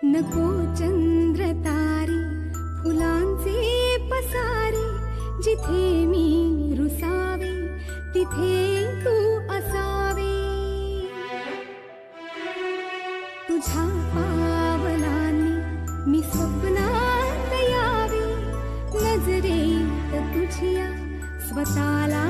नको चंद्र तारे फुलांचे पसारे, जिथे मी रुसावे तिथे तू असावे. तुझ्या पावलांनी मी स्वप्नात यावे, नजरेत तुझ्या स्वतःला